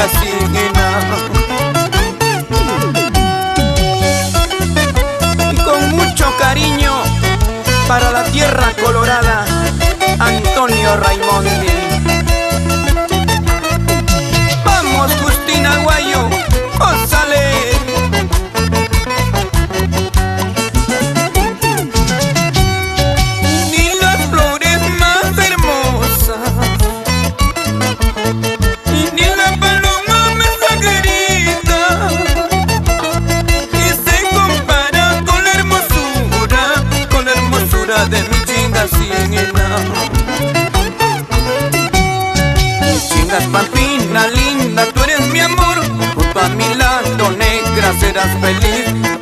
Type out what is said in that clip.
Chingasina. Y con mucho cariño para la tierra colorada, Antonio Raimondi. Vamos, Justina Guayo, ósale. Ni las flores más hermosas, ni la paloma mensajerita, que se compara con la hermosura de mi Chingasina. Chingas Pampina linda, tú eres mi amor, junto a mi lado negra serás feliz.